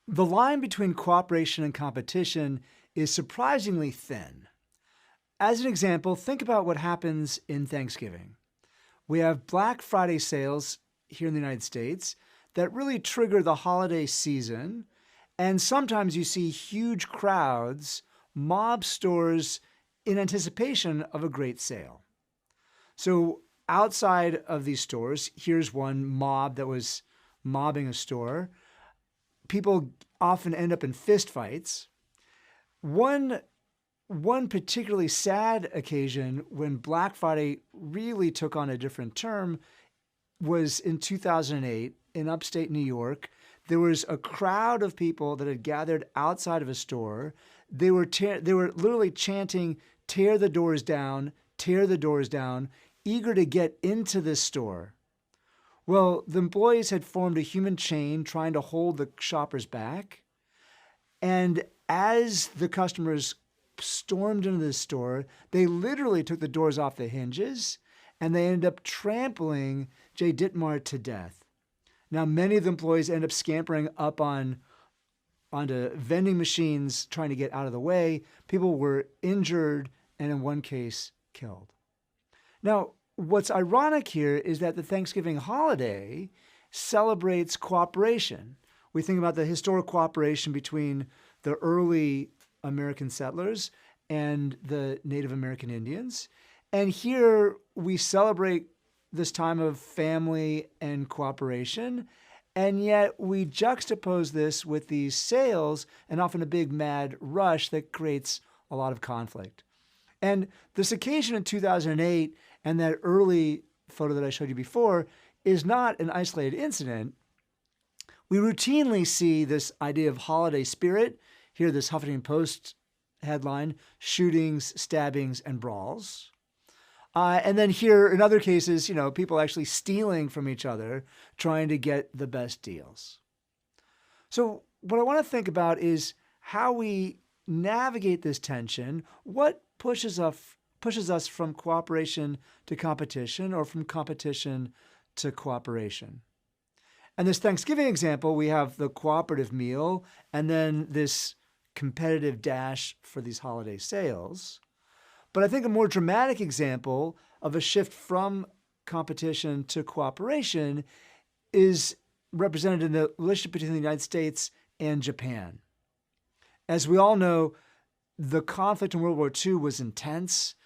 The line between cooperation and competition is surprisingly thin. As an example, think about what happens in Thanksgiving. We have Black Friday sales here in the United States that really trigger the holiday season, and sometimes you see huge crowds mob stores in anticipation of a great sale. So outside of these stores, here's one mob that was mobbing a store. People often end up in fistfights. One one particularly sad occasion when Black Friday really took on a different term was in 2008 in upstate New York. There was a crowd of people that had gathered outside of a store. They were literally chanting, "Tear the doors down, tear the doors down," eager to get into this store. Well, the employees had formed a human chain trying to hold the shoppers back. And as the customers stormed into this store, they literally took the doors off the hinges and they ended up trampling Jay Ditmar to death. Now, many of the employees end up scampering up onto vending machines trying to get out of the way. People were injured and in one case killed. Now, what's ironic here is that the Thanksgiving holiday celebrates cooperation. We think about the historic cooperation between the early American settlers and the Native American Indians. And here we celebrate this time of family and cooperation. And yet we juxtapose this with these sales and often a big mad rush that creates a lot of conflict. And this occasion in 2008 and that early photo that I showed you before is not an isolated incident. We routinely see this idea of holiday spirit. Here, this Huffington Post headline, "Shootings, Stabbings, and Brawls." And then here, in other cases, people actually stealing from each other, trying to get the best deals. So what I want to think about is how we navigate this tension. What pushes us from cooperation to competition or from competition to cooperation? And this Thanksgiving example, we have the cooperative meal and then this competitive dash for these holiday sales. But I think a more dramatic example of a shift from competition to cooperation is represented in the relationship between the United States and Japan. As we all know, the conflict in World War II was intense.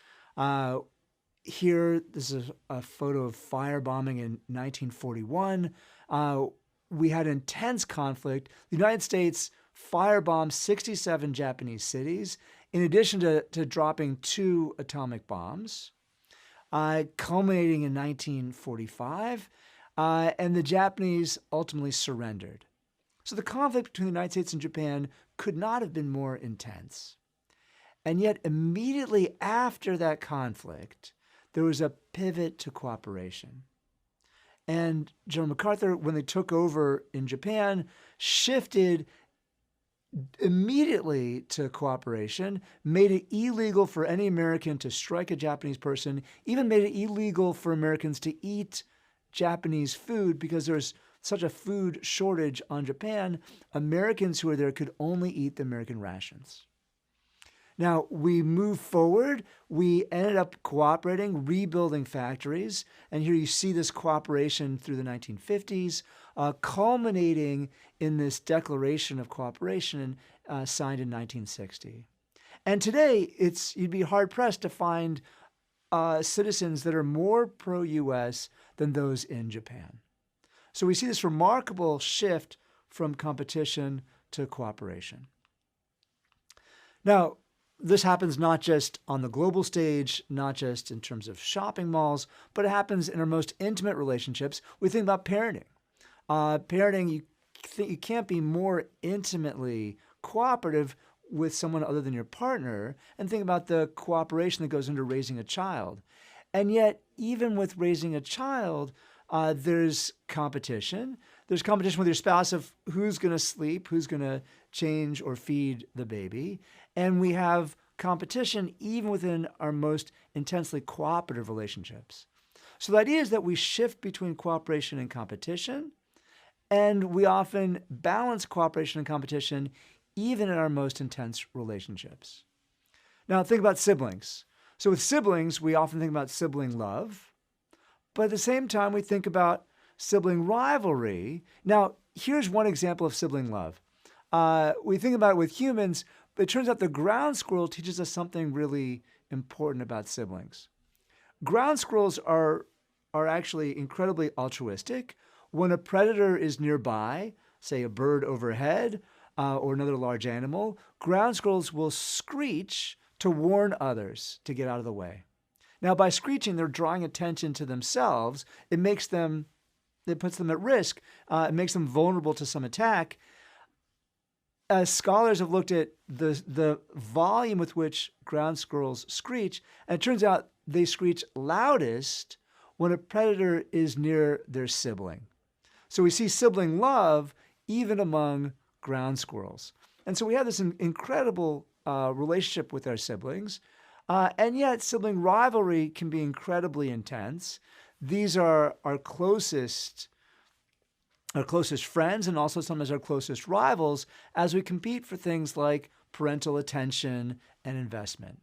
Here, this is a photo of firebombing in 1941. We had intense conflict. The United States firebombed 67 Japanese cities, in addition to dropping 2 atomic bombs, culminating in 1945, and the Japanese ultimately surrendered. So the conflict between the United States and Japan could not have been more intense. And yet, immediately after that conflict, there was a pivot to cooperation. And General MacArthur, when they took over in Japan, shifted immediately to cooperation, made it illegal for any American to strike a Japanese person, even made it illegal for Americans to eat Japanese food because there's such a food shortage on Japan. Americans who were there could only eat the American rations. Now, we moved forward. We ended up cooperating, rebuilding factories. And here you see this cooperation through the 1950s, culminating in this Declaration of Cooperation signed in 1960. And today, you'd be hard-pressed to find citizens that are more pro-U.S. than those in Japan. So we see this remarkable shift from competition to cooperation. Now, this happens not just on the global stage, not just in terms of shopping malls, but it happens in our most intimate relationships. We think about parenting. Parenting, you can't be more intimately cooperative with someone other than your partner, and think about the cooperation that goes into raising a child. And yet, even with raising a child, there's competition. There's competition with your spouse of who's going to sleep, who's going to change or feed the baby. And we have competition even within our most intensely cooperative relationships. So the idea is that we shift between cooperation and competition. And we often balance cooperation and competition even in our most intense relationships. Now, think about siblings. So with siblings, we often think about sibling love, but at the same time, we think about sibling rivalry. Now, here's one example of sibling love. We think about it with humans, but it turns out the ground squirrel teaches us something really important about siblings. Ground squirrels are actually incredibly altruistic. When a predator is nearby, say a bird overhead or another large animal, ground squirrels will screech to warn others to get out of the way. Now, by screeching, they're drawing attention to themselves. It puts them at risk. It makes them vulnerable to some attack. As scholars have looked at the volume with which ground squirrels screech, and it turns out they screech loudest when a predator is near their sibling. So we see sibling love even among ground squirrels. And so we have this incredible relationship with our siblings, and yet sibling rivalry can be incredibly intense. These are our closest friends and also sometimes our closest rivals as we compete for things like parental attention and investment.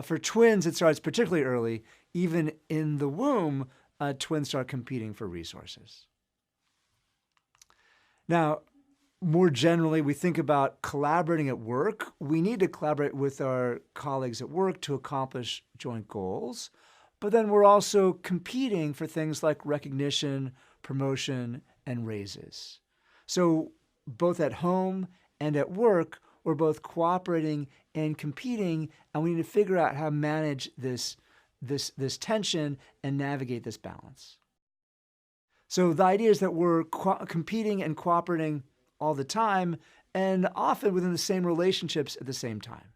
For twins, it starts particularly early. Even in the womb, twins start competing for resources. Now, more generally, we think about collaborating at work. We need to collaborate with our colleagues at work to accomplish joint goals. But then we're also competing for things like recognition, promotion, and raises. So both at home and at work, we're both cooperating and competing, and we need to figure out how to manage this tension and navigate this balance. So the idea is that we're competing and cooperating all the time, and often within the same relationships at the same time.